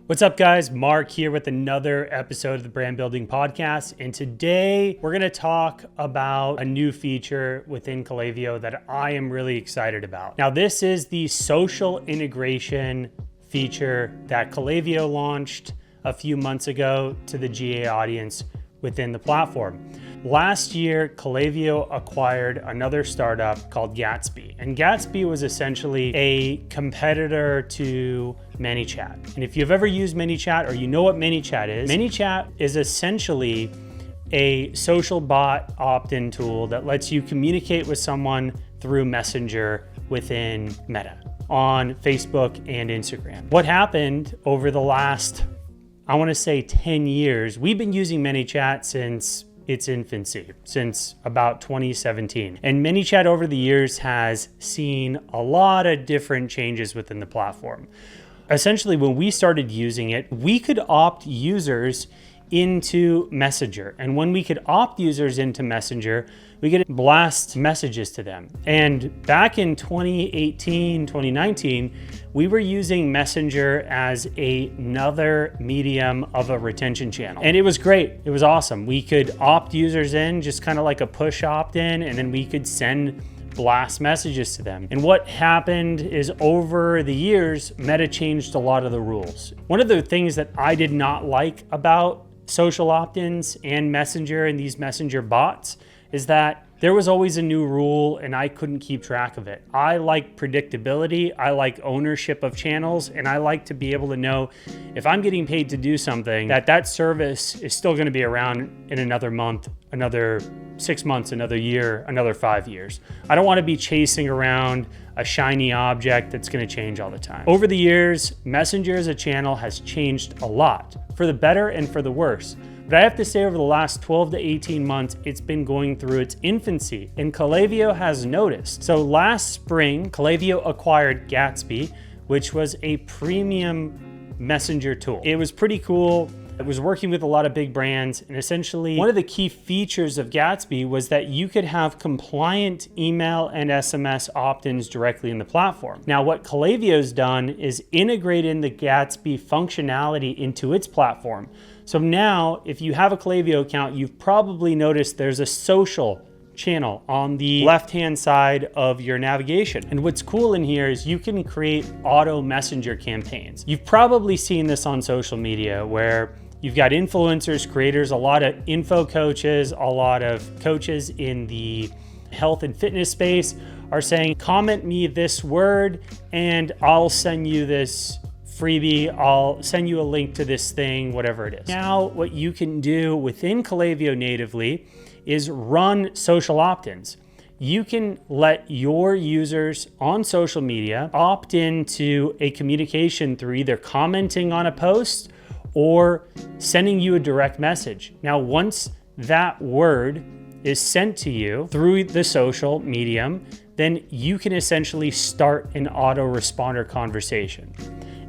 What's up, guys? Mark here with another episode of the Brand Building Podcast. And today we're going to talk about a new feature within Klaviyo that I am really excited about. Now, this is the social integration feature that Klaviyo launched a few months ago to the GA audience within the platform. Last year, Klaviyo acquired another startup called Gatsby. And Gatsby was essentially a competitor to ManyChat. And if you've ever used ManyChat or you know what ManyChat is essentially a social bot opt-in tool that lets you communicate with someone through Messenger within Meta on Facebook and Instagram. What happened over the last, I want to say 10 years, we've been using ManyChat since its infancy, since about 2017. And ManyChat over the years has seen a lot of different changes within the platform. Essentially, when we started using it, we could opt users into Messenger. And when we could opt users into Messenger, we could blast messages to them. And back in 2018, 2019, we were using Messenger as another medium of a retention channel. And it was great. It was awesome. We could opt users in, just kind of like a push opt-in, and then we could send blast messages to them. And what happened is over the years, Meta changed a lot of the rules. One of the things that I did not like about social opt-ins and Messenger and these Messenger bots is that there was always a new rule and I couldn't keep track of it. I like predictability, I like ownership of channels, and I like to be able to know if I'm getting paid to do something, that service is still gonna be around in another month, another 6 months, another year, another 5 years. I don't wanna be chasing around a shiny object that's gonna change all the time. Over the years, Messenger as a channel has changed a lot, for the better and for the worse. But I have to say over the last 12 to 18 months, it's been going through its infancy, and Klaviyo has noticed. So last spring, Klaviyo acquired Gatsby, which was a premium messenger tool. It was pretty cool. It was working with a lot of big brands, and essentially one of the key features of Gatsby was that you could have compliant email and SMS opt-ins directly in the platform. Now, what Klaviyo's done is integrate in the Gatsby functionality into its platform. So now, if you have a Klaviyo account, you've probably noticed there's a social channel on the left-hand side of your navigation. And what's cool in here is you can create auto messenger campaigns. You've probably seen this on social media where you've got influencers, creators, a lot of info coaches, a lot of coaches in the health and fitness space are saying, comment me this word and I'll send you this freebie, I'll send you a link to this thing, whatever it is. Now, what you can do within Klaviyo natively is run social opt-ins. You can let your users on social media opt into a communication through either commenting on a post or sending you a direct message. Now, once that word is sent to you through the social medium, then you can essentially start an autoresponder conversation.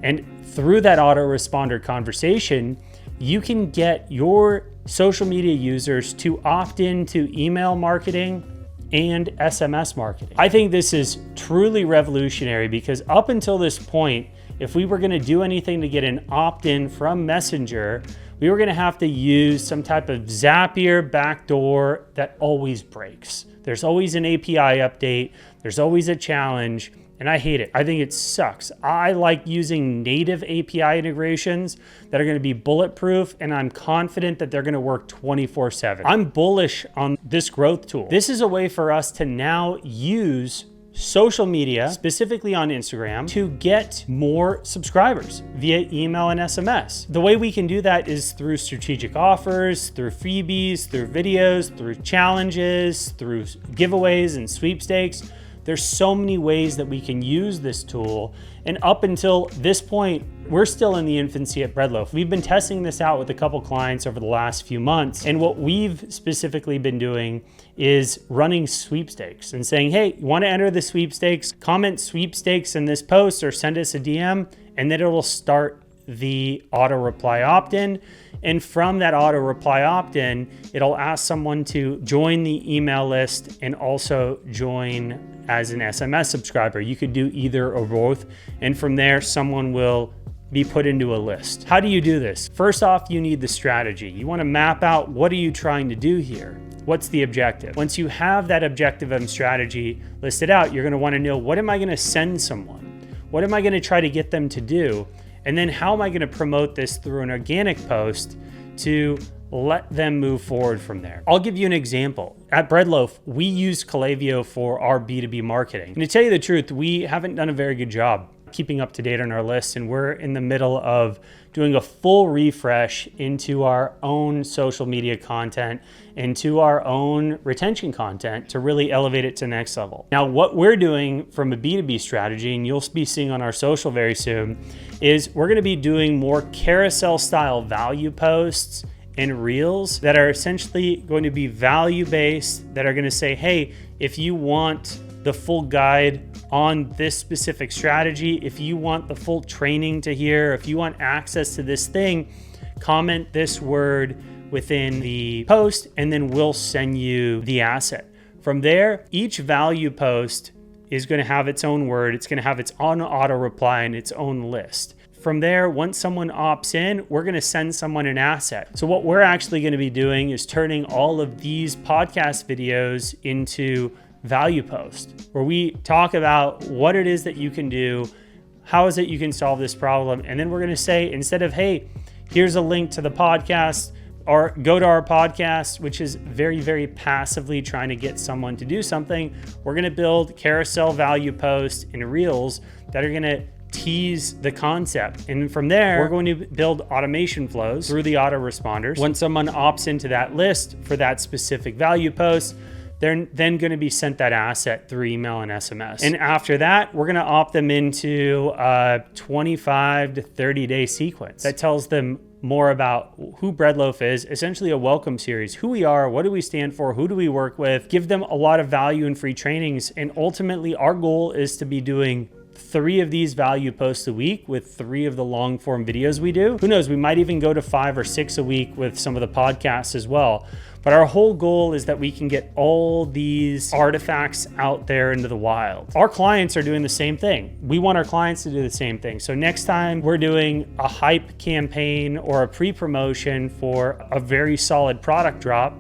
And through that autoresponder conversation, you can get your social media users to opt into email marketing and SMS marketing. I think this is truly revolutionary because up until this point, if we were gonna do anything to get an opt-in from Messenger, we were gonna have to use some type of Zapier backdoor that always breaks. There's always an API update, there's always a challenge, and I hate it. I think it sucks. I like using native API integrations that are gonna be bulletproof, and I'm confident that they're gonna work 24/7. I'm bullish on this growth tool. This is a way for us to now use social media, specifically on Instagram, to get more subscribers via email and SMS. The way we can do that is through strategic offers, through freebies, through videos, through challenges, through giveaways and sweepstakes. There's so many ways that we can use this tool. And up until this point, we're still in the infancy at Breadloaf. We've been testing this out with a couple clients over the last few months. And what we've specifically been doing is running sweepstakes and saying, hey, you want to enter the sweepstakes? Comment sweepstakes in this post or send us a DM, and then it will start the auto reply opt-in. And from that auto reply opt-in, it'll ask someone to join the email list and also join as an SMS subscriber. You could do either or both. And from there, someone will be put into a list. How do you do this? First off, you need the strategy. You want to map out, what are you trying to do here? What's the objective? Once you have that objective and strategy listed out, you're going to want to know, what am I going to send someone? What am I going to try to get them to do? And then how am I going to promote this through an organic post to let them move forward from there? I'll give you an example. At Breadloaf, we use Klaviyo for our B2B marketing. And to tell you the truth, we haven't done a very good job keeping up to date on our list, and we're in the middle of doing a full refresh into our own social media content, into our own retention content to really elevate it to the next level. Now, what we're doing from a B2B strategy, and you'll be seeing on our social very soon, is we're going to be doing more carousel style value posts and reels that are essentially going to be value based, that are going to say, hey, if you want the full guide on this specific strategy, if you want the full training to hear, if you want access to this thing, comment this word within the post, and then we'll send you the asset. From there, each value post is going to have its own word. It's going to have its own auto reply and its own list. From there, once someone opts in, we're going to send someone an asset. So what we're actually going to be doing is turning all of these podcast videos into value post, where we talk about what it is that you can do, how is it you can solve this problem, and then we're going to say, instead of, hey, here's a link to the podcast, or go to our podcast, which is very, very passively trying to get someone to do something, we're going to build carousel value posts and reels that are going to tease the concept. And from there, we're going to build automation flows through the autoresponders. When someone opts into that list for that specific value post, they're then going to be sent that asset through email and SMS. And after that, we're going to opt them into a 25 to 30 day sequence that tells them more about who Breadloaf is, essentially a welcome series, who we are, what do we stand for, who do we work with, give them a lot of value and free trainings. And ultimately, our goal is to be doing 3 of these value posts a week with 3 of the long form videos we do. Who knows, we might even go to 5 or 6 a week with some of the podcasts as well. But our whole goal is that we can get all these artifacts out there into the wild. Our clients are doing the same thing. We want our clients to do the same thing. So next time we're doing a hype campaign or a pre-promotion for a very solid product drop,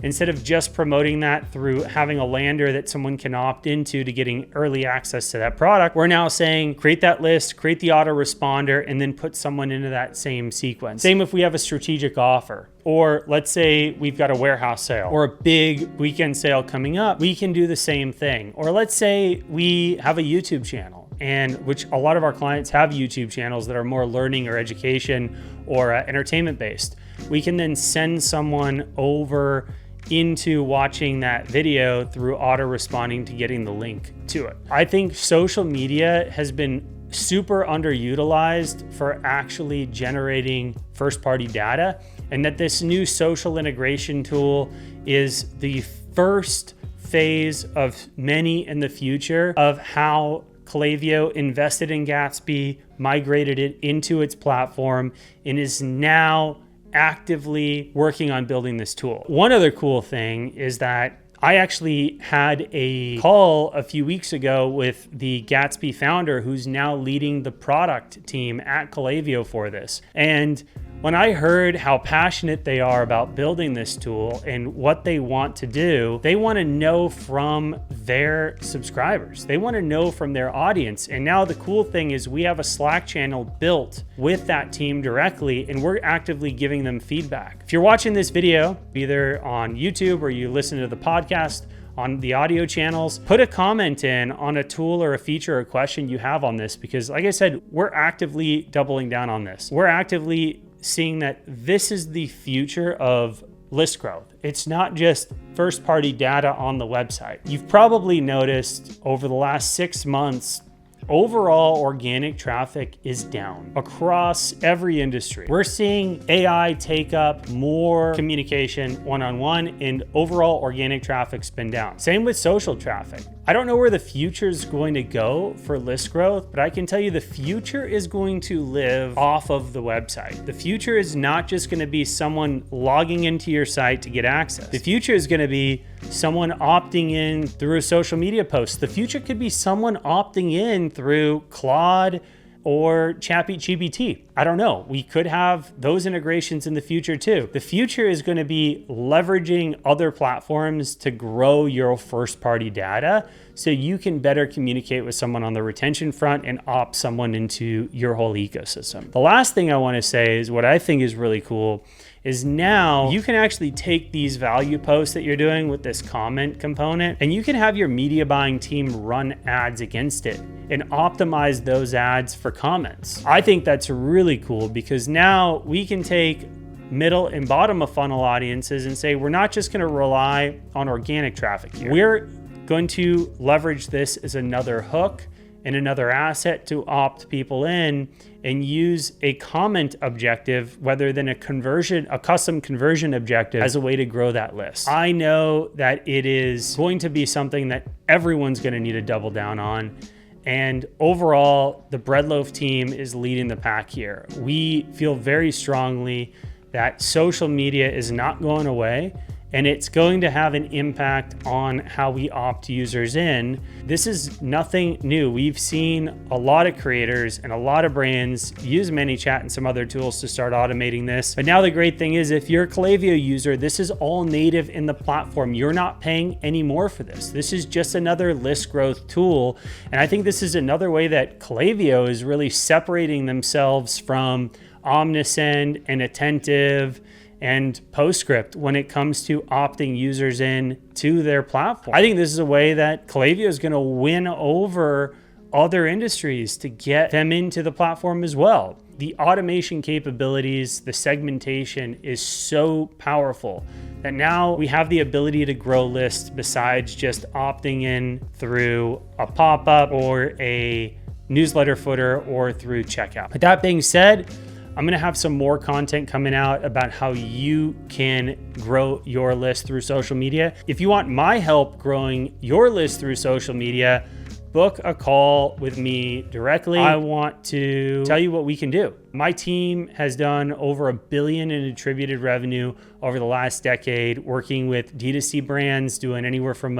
instead of just promoting that through having a lander that someone can opt into to getting early access to that product, we're now saying, create that list, create the autoresponder, and then put someone into that same sequence. Same if we have a strategic offer. Or let's say we've got a warehouse sale or a big weekend sale coming up, we can do the same thing. Or let's say we have a YouTube channel, and which a lot of our clients have YouTube channels that are more learning or education or entertainment based. We can then send someone over into watching that video through auto responding to getting the link to it. I think social media has been super underutilized for actually generating first party data, and that this new social integration tool is the first phase of many in the future of how Klaviyo invested in Gatsby, migrated it into its platform, and is now actively working on building this tool. One other cool thing is that I actually had a call a few weeks ago with the Gatsby founder, who's now leading the product team at Klaviyo for this. And when I heard how passionate they are about building this tool and what they want to do, they want to know from their subscribers. They want to know from their audience. And now the cool thing is we have a Slack channel built with that team directly, and we're actively giving them feedback. If you're watching this video, either on YouTube or you listen to the podcast on the audio channels, put a comment in on a tool or a feature or question you have on this, because like I said, we're actively doubling down on this. We're actively seeing that this is the future of list growth. It's not just first party data on the website. You've probably noticed over the last 6 months, overall organic traffic is down across every industry. We're seeing AI take up more communication one-on-one, and overall organic traffic's been down. Same with social traffic. I don't know where the future is going to go for list growth, but I can tell you the future is going to live off of the website. The future is not just going to be someone logging into your site to get access. The future is going to be someone opting in through a social media post. The future could be someone opting in through Claude, or ChatGPT. I don't know. We could have those integrations in the future too. The future is going to be leveraging other platforms to grow your first-party data so you can better communicate with someone on the retention front and opt someone into your whole ecosystem. The last thing I want to say is what I think is really cool is now you can actually take these value posts that you're doing with this comment component, and you can have your media buying team run ads against it and optimize those ads for comments. I think that's really cool because now we can take middle and bottom of funnel audiences and say, we're not just going to rely on organic traffic here. We're going to leverage this as another hook and another asset to opt people in and use a comment objective rather than a custom conversion objective as a way to grow that list. I know that it is going to be something that everyone's going to need to double down on. And overall, the Breadloaf team is leading the pack here. We feel very strongly that social media is not going away, and it's going to have an impact on how we opt users in. This is nothing new. We've seen a lot of creators and a lot of brands use ManyChat and some other tools to start automating this. But now the great thing is if you're a Klaviyo user, this is all native in the platform. You're not paying any more for this. This is just another list growth tool. And I think this is another way that Klaviyo is really separating themselves from Omnisend and Attentive and Postscript when it comes to opting users in to their platform. I think this is a way that Klaviyo is going to win over other industries to get them into the platform as well. The automation capabilities, the segmentation is so powerful that now we have the ability to grow lists besides just opting in through a pop-up or a newsletter footer or through checkout. With that being said, I'm gonna have some more content coming out about how you can grow your list through social media. If you want my help growing your list through social media, book a call with me directly. I want to tell you what we can do. My team has done over $1 billion in attributed revenue over the last decade, working with D2C brands, doing anywhere from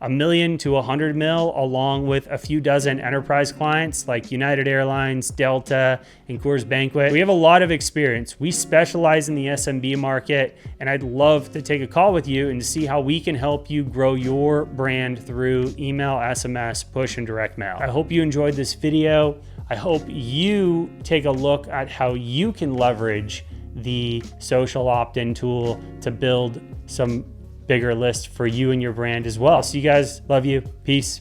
$1 million to $100 million, along with a few dozen enterprise clients like United Airlines, Delta, and Coors Banquet. We have a lot of experience. We specialize in the SMB market, and I'd love to take a call with you and see how we can help you grow your brand through email, SMS, push, and direct mail. I hope you enjoyed this video. I hope you take a look at how you can leverage the social opt-in tool to build some bigger lists for you and your brand as well. So you guys, love you. Peace.